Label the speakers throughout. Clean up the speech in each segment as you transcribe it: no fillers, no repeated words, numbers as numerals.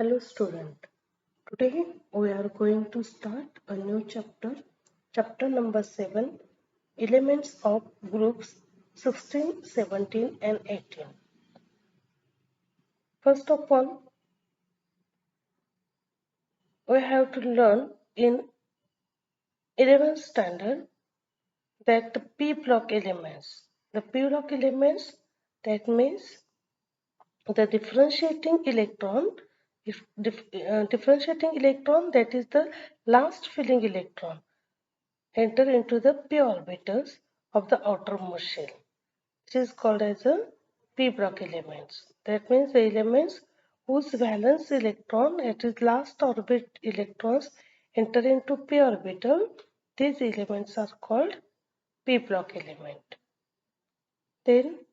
Speaker 1: Hello student. Today we are going to start a new chapter, chapter number 7, elements of groups 16, 17 and 18. First of all, we have to learn in 11th standard that the P block elements. The P block elements, that means the differentiating electron, that is the last filling electron, enter into the p orbitals of the outermost shell. This is called as a p block elements. That means the elements whose valence electron, that is last orbit electrons, enter into p orbital. These elements are called p block element. Then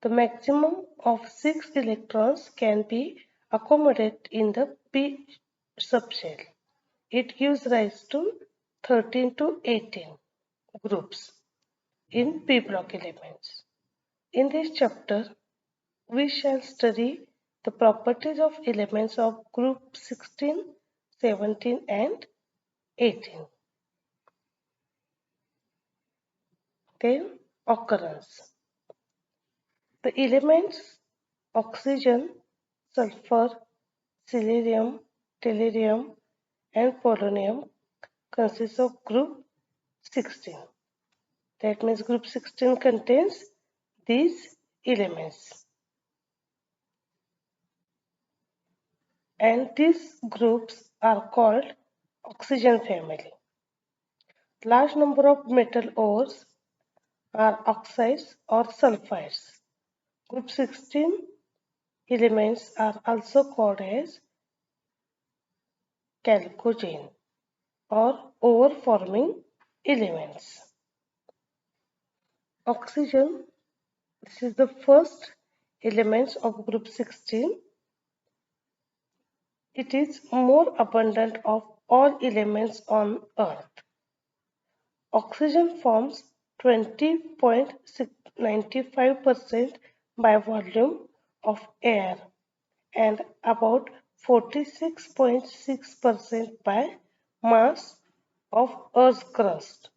Speaker 1: the maximum of 6 electrons can be accommodated in the p subshell. It gives rise to 13 to 18 groups in P block elements. In this chapter, we shall study the properties of elements of group 16, 17 and 18. Then occurrence. The elements oxygen, sulfur, selenium, tellurium and polonium consist of group 16. That means group 16 contains these elements. And these groups are called oxygen family. Large number of metal ores are oxides or sulfides. Group 16 elements are also called as chalcogen or ore forming elements. Oxygen, this is the first element of group 16. It is more abundant of all elements on Earth. Oxygen forms 20.95% by volume of air and about 46.6% by mass of Earth's crust.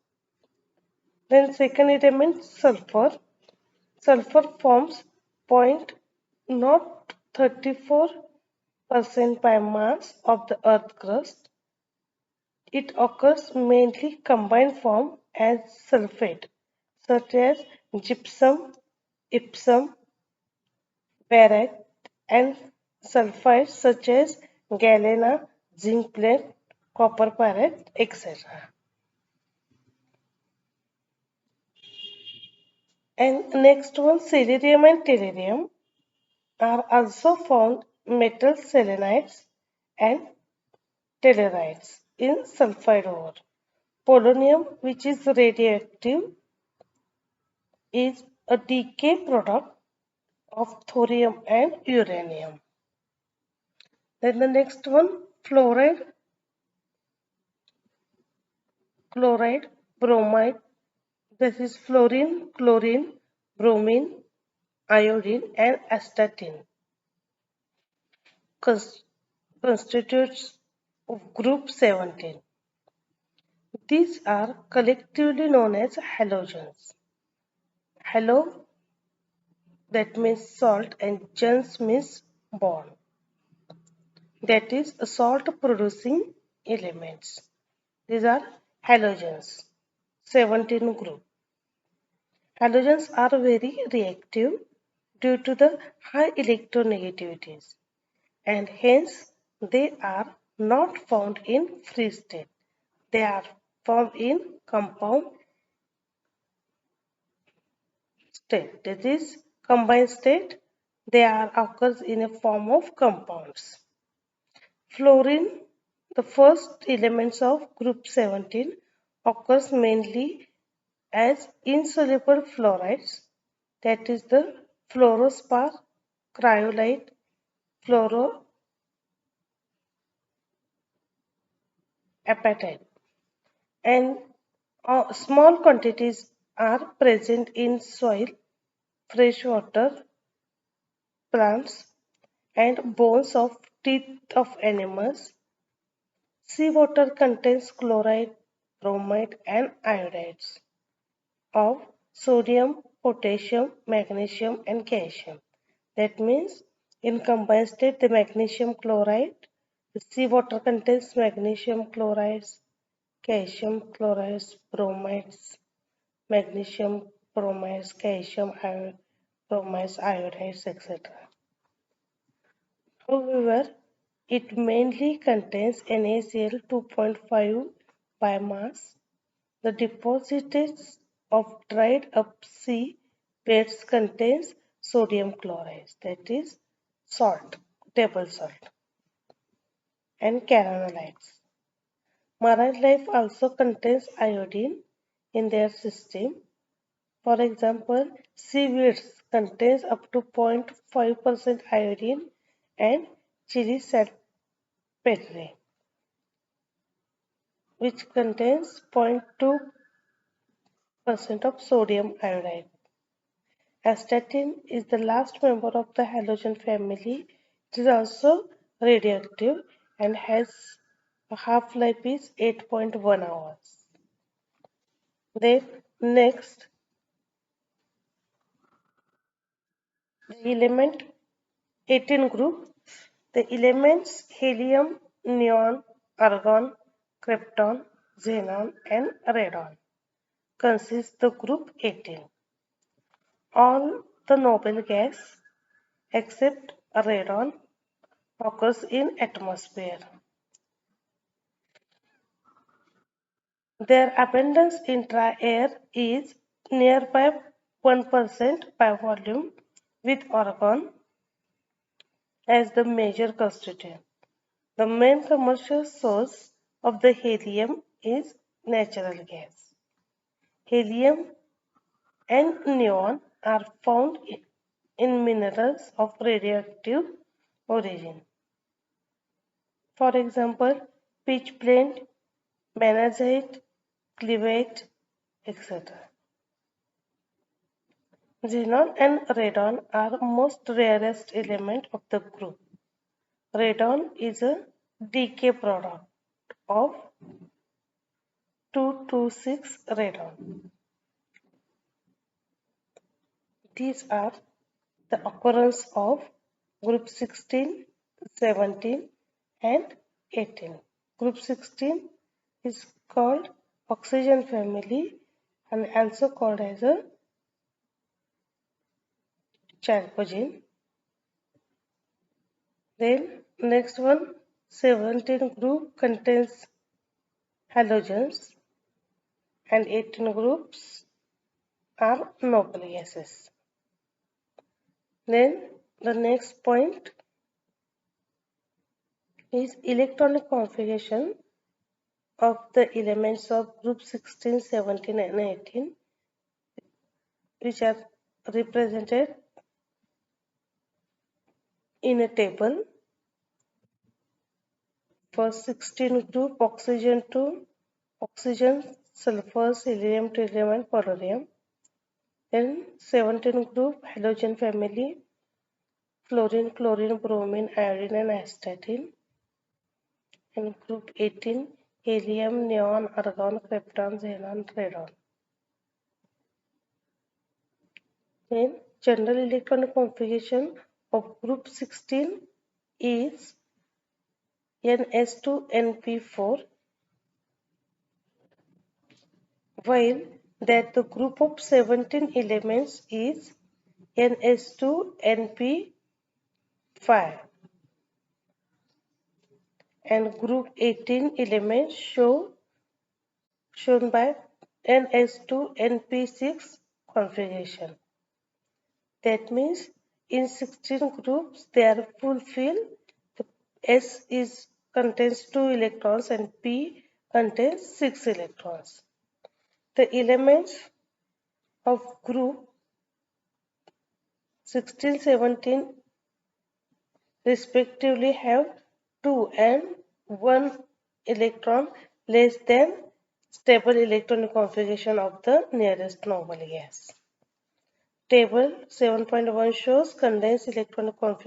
Speaker 1: Then second element, sulfur. Sulfur forms 0.34% by mass of the Earth crust. It occurs mainly combined form as sulfate, such as gypsum, epsom, barite, and sulfides such as galena, zinc plate, copper pyrite, etc. And next one, selenium and tellurium are also found metal selenites and tellurides in sulfide ore. Polonium, which is radioactive, is a decay product of thorium and uranium. Then the next one, fluoride, chloride, bromide. This is fluorine, chlorine, bromine, iodine and astatine constitutes of group 17. These are collectively known as halogens. Halo, that means salt, and gens means bond. That is salt producing elements. These are halogens, 17 group. Halogens are very reactive due to the high electronegativities, and hence they are not found in free state. They are found in compound state. That is combined state. They are occurs in a form of compounds. Fluorine, the first elements of group 17, occurs mainly as insoluble fluorides, that is the fluorospar, cryolite, fluoroapatite, and small quantities are present in soil, fresh water, plants, and bones of teeth of animals. Seawater contains chloride, bromide, and iodides of sodium, potassium, magnesium, and calcium. That means in combined state, the magnesium chloride, the seawater contains magnesium chlorides, calcium chlorides, bromides, magnesium bromides, bromides, iodides, etc. However, it mainly contains NaCl 2.5 by mass. The deposits of dried up sea beds contains sodium chloride, that is salt, table salt, and carnelites. Marine life also contains iodine in their system. For example, seaweeds contains up to 0.5% iodine and chili saltpetre, which contains 0.2% of sodium iodide. Astatine is the last member of the halogen family. It is also radioactive and has a half-life is 8.1 hours. Then next, the element 18 group. The elements helium, neon, argon, krypton, xenon, and radon consist the group 18. All the noble gas except radon occurs in atmosphere. Their abundance in dry air is nearby 1% by volume, with argon as the major constituent. The main commercial source of the helium is natural gas. Helium and neon are found in minerals of radioactive origin. For example, pitchblende, monazite, cleavite, etc. Xenon and radon are most rarest element of the group. Radon is a decay product of 226 radon. These are the occurrence of group 16, 17 and 18. Group 16 is called oxygen family and also called as a chalcogen. Then next one, 17 group contains halogens and 18 groups are noble gases. Then the next point is electronic configuration of the elements of group 16, 17 and 18, which are represented in a table. For 16 group, oxygen to oxygen, sulfur, helium, trillium and polonium. Then 17 group, halogen family, fluorine, chlorine, bromine, iodine and astatine. And group 18, helium, neon, argon, krypton, xenon, radon. Then general electronic configuration of group 16 is Ns2Np4, while that the group of 17 elements is Ns2Np5 and group 18 elements shown by Ns2Np6 configuration. That means in 16 groups they are fulfilled. The S is contains 2 electrons and P contains 6 electrons. The elements of group 16, 17 respectively have 2 and 1 electron less than stable electronic configuration of the nearest noble gas. Table 7.1 shows condensed electronic configuration